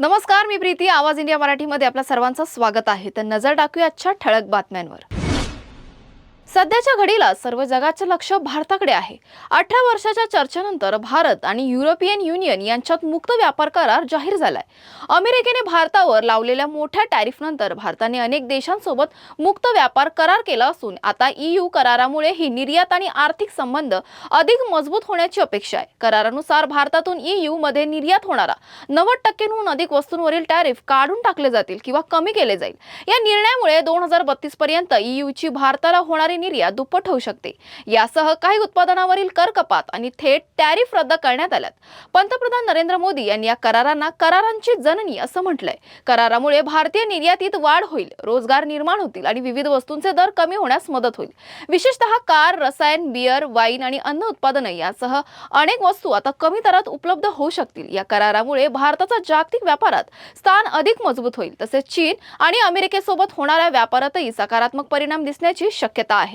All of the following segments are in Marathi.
नमस्कार, मी प्रीती. आवाज इंडिया मराठीमध्ये आपल्या सर्वांचं स्वागत आहे. तर नजर टाकूया आजच्या ठळक बातम्यांवर. सध्याच्या घडीला सर्व जगाचे लक्ष भारताकडे आहे. 18 वर्षाच्या चर्चेनंतर भारत आणि युरोपियन युनियन यांच्यात मुक्त व्यापार करार जाहीर झालाय. अमेरिकेने भारतावर लावलेल्या मोठ्या टॅरिफनंतर भारताने अनेक देशांसोबत मुक्त व्यापार करार केला असून आता EU करारामुळे ही निर्यात आणि आर्थिक संबंध अधिक मजबूत होण्याची अपेक्षा आहे. करारानुसार भारतातून EU मध्ये निर्यात होणारा 90% अधिक वस्तूंवरील टॅरिफ काढून टाकले जातील किंवा कमी केले जाईल. या निर्णयामुळे 2032 पर्यंत EU ची भारताला होणारी निर्यात दुप्पट होऊ शकते. यासह काही उत्पादनावरील कर कपात आणि थेट टॅरिफ रद्द करण्यात आल्यात. पंतप्रधान नरेंद्र मोदी यांनी या करारांना करारांची जननी असं म्हटलंय. करारामुळे भारतीय निर्यातीत वाढ होईल, रोजगार निर्माण होतील आणि विविध वस्तूंचे दर कमी होण्यास मदत होईल. विशेषतः कार, रसायन, बियर, वाईन आणि अन्न उत्पादने यासह अनेक वस्तू आता कमी दरात उपलब्ध होऊ शकतील. या करारामुळे भारताचा जागतिक व्यापारात स्थान अधिक मजबूत होईल. तसेच चीन आणि अमेरिकेसोबत होणाऱ्या व्यापारातही सकारात्मक परिणाम दिसण्याची शक्यता आहे.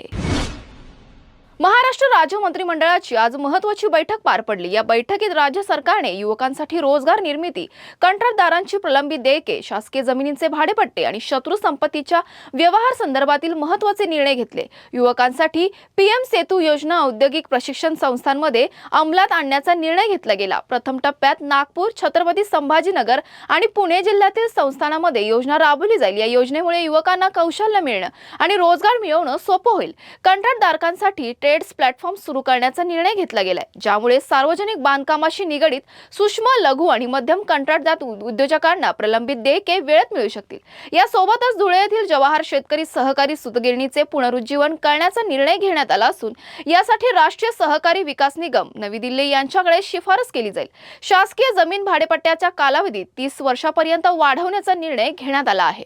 महाराष्ट्र राज्य मंत्रिमंडळाची आज महत्त्वाची बैठक पार पडली. या बैठकीत राज्य सरकारने युवकांसाठी रोजगार निर्मिती, कंत्राटदारांची प्रलंबित देयके, शासकीय जमिनींचे भाडेपट्टे आणि शत्रू संपत्तीच्या व्यवहार संदर्भातील महत्त्वाचे निर्णय घेतले. युवकांसाठी PM सेतू योजना औद्योगिक प्रशिक्षण संस्थांमध्ये अंमलात आणण्याचा निर्णय घेतला गेला. प्रथम टप्प्यात नागपूर, छत्रपती संभाजीनगर आणि पुणे जिल्ह्यातील संस्थानांमध्ये योजना राबवली जाईल. या योजनेमुळे युवकांना कौशल्य मिळणं आणि रोजगार मिळवणं सोपं होईल. कंत्राटदारांसाठी ट्रेड्स प्लॅटफॉर्म सुरू करण्याचा निर्णय घेतला गेलाय, ज्यामुळे सार्वजनिक बांधकामाशी निगडित सूक्ष्म, लघु आणि मध्यम कंत्राटदार उद्योजकांना प्रलंबित देयके वेळेत मिळू शकतील. यासोबतच धुळे येथील जवाहर शेतकरी सहकारी सूतगिरणीचे पुनरुज्जीवन करण्याचा निर्णय घेण्यात आला असून यासाठी राष्ट्रीय सहकारी विकास निगम, नवी दिल्ली यांच्याकडे शिफारस केली जाईल. शासकीय जमीन भाडेपट्ट्याच्या कालावधीत 30 वर्षांपर्यंत वाढवण्याचा निर्णय घेण्यात आला आहे.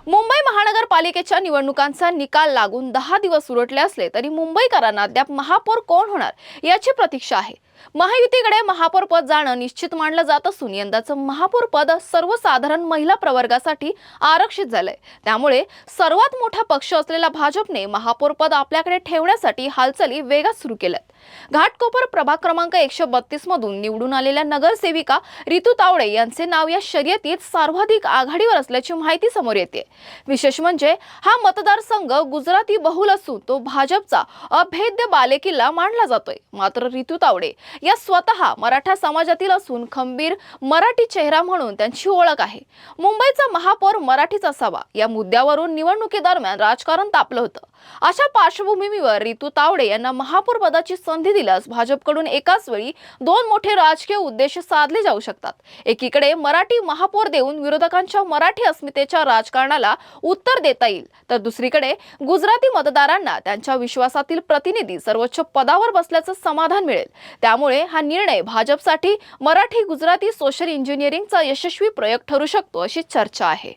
मुंबई महानगरपालिकेच्या निवडणुकांचा निकाल लागून 10 दिवस उरटले असले तरी मुंबईकरांना अद्याप महापौर कोण होणार याची प्रतीक्षा आहे. महायुतीकडे महापौर पद जाणं निश्चित मानलं जात असून यंदाचं महापौर पद सर्वसाधारण महिला प्रवर्गासाठी आरक्षित झालंय. त्यामुळे सर्वात मोठा पक्ष असलेला भाजपने महापौर पद आपल्याकडे ठेवण्यासाठी हालचाली वेगात सुरू केल्यात. घाटकोपर प्रभाग क्रमांक 132 मधून निवडून आलेल्या नगरसेविका रितू तावडे यांचे नाव या शर्यतीत सर्वाधिक आघाडीवर असल्याची माहिती समोर येते. विशेष म्हणजे हा मतदारसंघ गुजराती बहुल असून तो भाजपचा अभेद्य बालेकिल्ला मानला जातोय. मात्र रितू तावडे या स्वतः मराठा समाजातील असून खंबीर मराठी चेहरा म्हणून त्यांची ओळख आहे. मुंबईचा महापौर मराठीच असावा या मुद्द्यावरून निवडणुकीदरम्यान राजकारण तापलं होतं. अशा पार्श्वभूमीवर रितू तावडे यांना महापौर पदाची संधी दिल्यास भाजपकडून एकाच वेळी 2 मोठे राजकीय उद्देश साधले जाऊ शकतात. एकीकडे मराठी महापौर देऊन विरोधकांच्या मराठी अस्मितेच्या राजकारणाला उत्तर देता येईल, तर दुसरीकडे गुजराती मतदारांना त्यांच्या विश्वासातील प्रतिनिधी सर्वोच्च पदावर बसल्याचं समाधान मिळेल. त्यामुळे हा निर्णय भाजपसाठी मराठी गुजराती सोशल इंजिनिअरिंगचा यशस्वी प्रयोग ठरू शकतो अशी चर्चा आहे.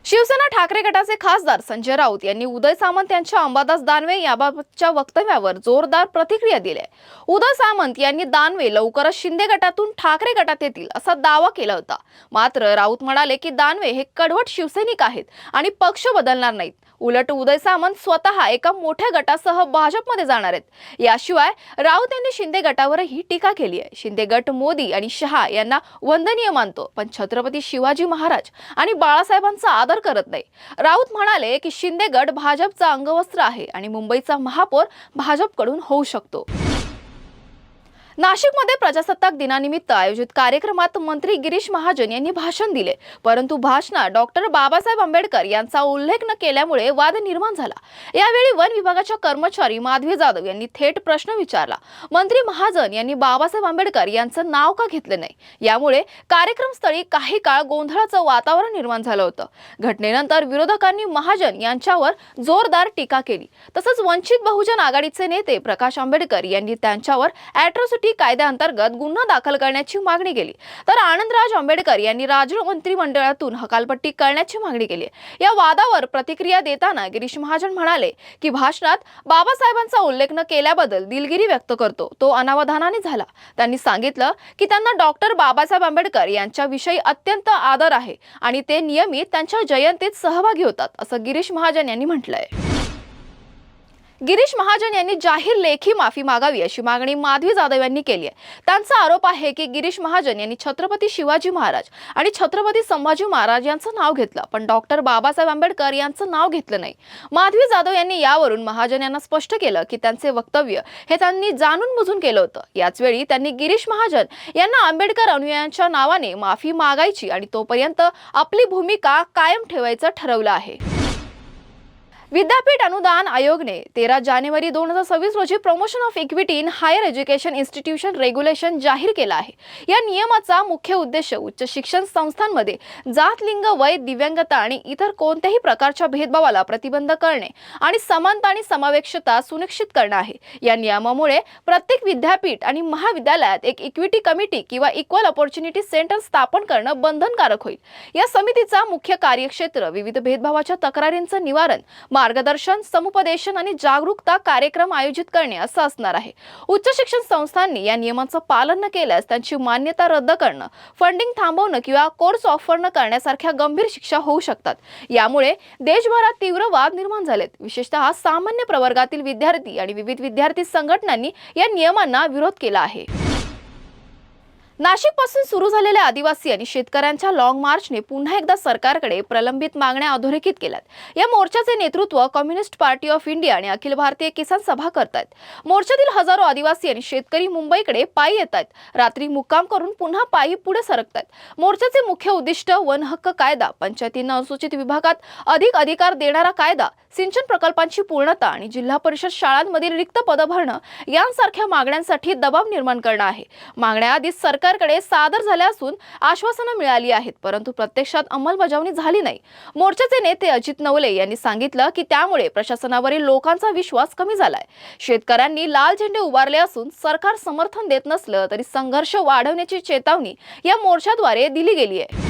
शिवसेना ठाकरे गटाचे खासदार संजय राऊत यांनी उदय सामंत यांच्या अंबादास दानवे याबाबतच्या वक्तव्यावर जोरदार प्रतिक्रिया दिली आहे. उदय सामंत यांनी दानवे लवकरच शिंदे गटातून ठाकरे गटात येतील असा दावा केला होता. मात्र राऊत म्हणाले की दानवे हे कडवट शिवसैनिक आहेत आणि पक्ष बदलणार नाहीत. उलट उदय सामंत स्वतः एका मोठ्या गटासह भाजपमध्ये जाणार आहेत. याशिवाय राऊत यांनी शिंदे गटावरही टीका केली आहे. शिंदे गट मोदी आणि शहा यांना वंदनीय मानतो, पण छत्रपती शिवाजी महाराज आणि बाळासाहेबांचा आदर करत नाही. राऊत म्हणाले की शिंदे गट भाजपचा अंगवस्त्र आहे आणि मुंबईचा महापौर भाजपकडून होऊ शकतो. नाशिकमध्ये प्रजासत्ताक दिनानिमित्त आयोजित कार्यक्रमात मंत्री गिरीश महाजन यांनी भाषण दिले, परंतु भाषणात डॉक्टर बाबासाहेब आंबेडकर यांचा उल्लेख न केल्यामुळे वाद निर्माण झाला. यावेळी वन विभागाच्या कर्मचारी माधवी जाधव यांनी थेट प्रश्न विचारला. मंत्री महाजन यांनी बाबासाहेब आंबेडकर यांचं नाव का घेतलं नाही, यामुळे कार्यक्रमस्थळी काही काळ गोंधळाचं वातावरण निर्माण झालं होतं. घटनेनंतर विरोधकांनी महाजन यांच्यावर जोरदार टीका केली. तसंच वंचित बहुजन आघाडीचे नेते प्रकाश आंबेडकर यांनी त्यांच्यावर ॲट्रॉसिटी कायद्याअंतर्गत गुन्हा दाखल करण्याची मागणी केली. तर आनंदराज आंबेडकर यांनी राज्य मंत्रिमंडळातून हकालपट्टी करण्याची मागणी केली. या वादावर प्रतिक्रिया देताना गिरीश महाजन म्हणाले की भाषणात बाबासाहेबांचा उल्लेख न केल्याबद्दल दिलगिरी व्यक्त करतो, तो अनावधानाने झाला. त्यांनी सांगितलं की त्यांना डॉक्टर बाबासाहेब आंबेडकर यांच्याविषयी अत्यंत आदर आहे आणि ते नियमित त्यांच्या जयंतीत सहभागी होतात, असं गिरीश महाजन यांनी म्हटलंय. गिरीश महाजन यांनी जाहीर लेखी माफी मागावी अशी मागणी माधवी जाधव यांनी केली आहे। त्यांचा आरोप आहे की गिरीश महाजन यांनी छत्रपती शिवाजी महाराज आणि छत्रपती संभाजी महाराज यांचं नाव घेतलं, पण डॉक्टर बाबासाहेब आंबेडकर यांचं नाव घेतलं नाही। माधवी जाधव यांनी यावरून महाजन यांना स्पष्ट केलं की त्यांचे वक्तव्य हे त्यांनी जाणून बुजून केलं होतं। याच वेळी त्यांनी गिरीश महाजन यांना आंबेडकर अनुयायांच्या नावाने माफी मागायची आणि तोपर्यंत आपली भूमिका कायम ठेवायचं ठरवलं आहे। विद्यापीठ अनुदान आयोगने 13 जानेवारी 2026 रोजी promotion of equity in higher education institution regulation जाहीर केला आहे। या नियमाचा मुख्य उद्देश उच्च शिक्षण संस्थांमध्ये जात, लिंग, वय, दिव्यांगता आणि इतर कोणत्याही प्रकारच्या भेदभावाला प्रतिबंध करणे आणि समानता आणि समावेशकता सुनिश्चित करणे आहे। या नियमामुळे प्रत्येक विद्यापीठ आणि महाविद्यालयात एक इक्विटी कमिटी किंवा इक्वल अपॉर्च्युनिटी सेंटर स्थापन करणं बंधनकारक होईल। या समितीचा मुख्य कार्यक्षेत्र विविध भेदभावाच्या तक्रारींचं निवारण, मार्गदर्शन, समुपदेशन आणि जागरूकता कार्यक्रम आयोजित करणे असं असणार आहे। उच्च शिक्षण संस्थांनी या नियमांचं पालन न केल्यास त्यांची मान्यता रद्द करणं, फंडिंग थांबवणं किंवा कोर्स ऑफर न करण्यासारख्या गंभीर शिक्षा होऊ शकतात। यामुळे देशभरात तीव्र वाद निर्माण झालेत। विशेषतः सामान्य प्रवर्गातील विद्यार्थी आणि विविध विद्यार्थी संघटनांनी या नियमांना विरोध केला आहे। नाशिक पासून सुरू झालेल्या आदिवासी आणि शेतकऱ्यांच्या लॉंग मार्चने पुन्हा एकदा सरकारकडे प्रलंबित मागण्या अधोरेखित केल्यात। या मोर्चाचे नेतृत्व कम्युनिस्ट पार्टी ऑफ इंडिया आणि अखिल भारतीय किसान सभा करतात। मोर्चातील हजारो आदिवासी आणि शेतकरी मुंबईकडे पायी येतात, रात्री मुक्काम करून पुन्हा पायी पुढे सरकतात। मोर्चाचे मुख्य उद्दिष्ट वन हक्क कायदा, पंचायतींना अनुसूचित विभागात अधिक अधिकार देणारा कायदा, सिंचन प्रकल्पांची पूर्णता आणि जिल्हा परिषद शाळांमधील रिक्त पदं भरणं यांसारख्या मागण्यांसाठी दबाव निर्माण करणं आहे। मागण्या आधीच सरकारकडे सादर झाल्या असून आश्वासनं मिळाली आहेत, परंतु प्रत्यक्षात अंमलबजावणी झाली नाही। मोर्चाचे नेते अजित नवले यांनी सांगितलं की त्यामुळे प्रशासनावरील लोकांचा विश्वास कमी झालाय। शेतकऱ्यांनी लाल झेंडे उभारले असून सरकार समर्थन देत नसलं तरी संघर्ष वाढवण्याची चेतावणी या मोर्चाद्वारे दिली गेली आहे।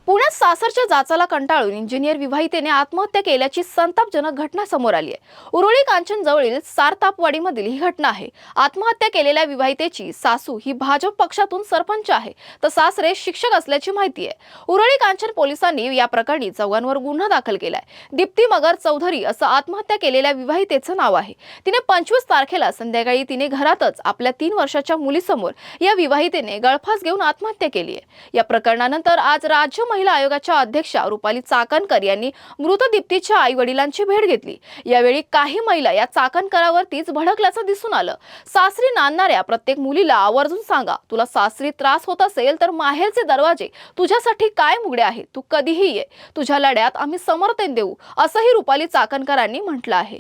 पुण्यात सासरच्या जाचाला कंटाळून इंजिनियर विवाहितेने आत्महत्या केल्याची संतापजनक घटना समोर आली आहे। उरुळी कांचन जवळील सारतापवाडीमधील ही घटना आहे। आत्महत्या केलेल्या विवाहितेची सासू ही भाजप पक्षातून सरपंच आहे, तर सासरे शिक्षक असल्याची माहिती आहे। उरुळी कांचन पोलिसांनी या प्रकरणी चौघांवर गुन्हा दाखल केलाय। दीप्ती मगर चौधरी असं आत्महत्या केलेल्या विवाहितेचं नाव आहे। तिने 25 तारखेला संध्याकाळी तिने घरातच आपल्या 3 वर्षाच्या मुलीसमोर या विवाहितेने गळफास घेऊन आत्महत्या केली आहे। या प्रकरणानंतर आज राज्य महिला आयोगाच्या अध्यक्षा रुपाली चाकणकर यांनी मृत दीप्तीच्या आई वडिलांची भेट घेतली। यावेळी काही महिला या चाकणकरावरतीच भडकल्याचं दिसून आलं। सासरी नांदणाऱ्या प्रत्येक मुलीला आवर्जून सांगा, तुला सासरी त्रास होत असेल तर माहेरचे दरवाजे तुझ्यासाठी काय उघडे आहेत, तू कधीही ये, तुझ्या लढ्यात आम्ही समर्थन देऊ, असंही रुपाली चाकणकरांनी म्हटलं आहे।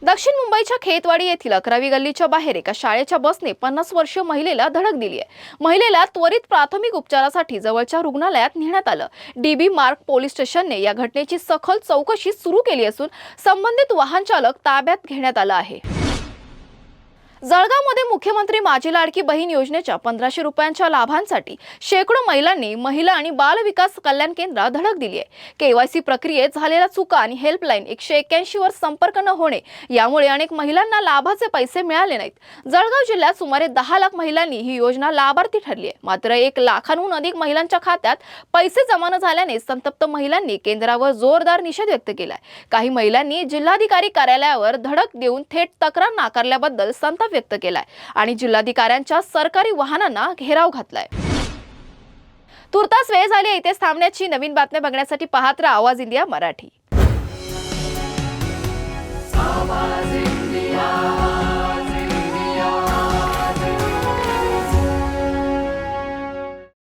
दक्षिण मुंबईच्या खेतवाडी येथील 11वी गल्लीच्या बाहेर एका शाळेच्या बसने 50 वर्षीय महिलेला धडक दिली आहे। महिलेला त्वरित प्राथमिक उपचारासाठी जवळच्या रुग्णालयात नेण्यात आलं। डीबी मार्ग पोलीस स्टेशनने या घटनेची सखोल चौकशी सुरू केली असून संबंधित वाहन चालक ताब्यात घेण्यात आला आहे। जळगावमध्ये मुख्यमंत्री माझी लाडकी बहीण योजनेच्या 1500 रुपयांच्या लाभांसाठी शेकडो महिलांनी महिला आणि बाल विकास कल्याण केंद्रात धडक दिली आहे। केवायसी प्रक्रियेत झालेल्या चुका आणि हेल्पलाईन 181 वर संपर्क न होणे यामुळे अनेक महिलांना लाभाचे पैसे मिळाले नाहीत। जळगाव जिल्ह्यात सुमारे 10 लाख महिलांनी ही योजना लाभार्थी ठरली आहे, मात्र 1 लाखांहून अधिक महिलांच्या खात्यात पैसे जमा न झाल्याने संतप्त महिलांनी केंद्रावर जोरदार निषेध व्यक्त केलाय। काही महिलांनी जिल्हाधिकारी कार्यालयावर धडक देऊन थेट तक्रार नाकारल्याबद्दल संताप व्यक्त केलाय आणि जिल्हाधिकाऱ्यांच्या सरकारी वाहनांना घेराव घातलाय। तुर्तास वेळ झाली, इथेच थांबण्याची। नवीन बातम्या बघण्यासाठी पाहत रहा आवाज इंडिया मराठी।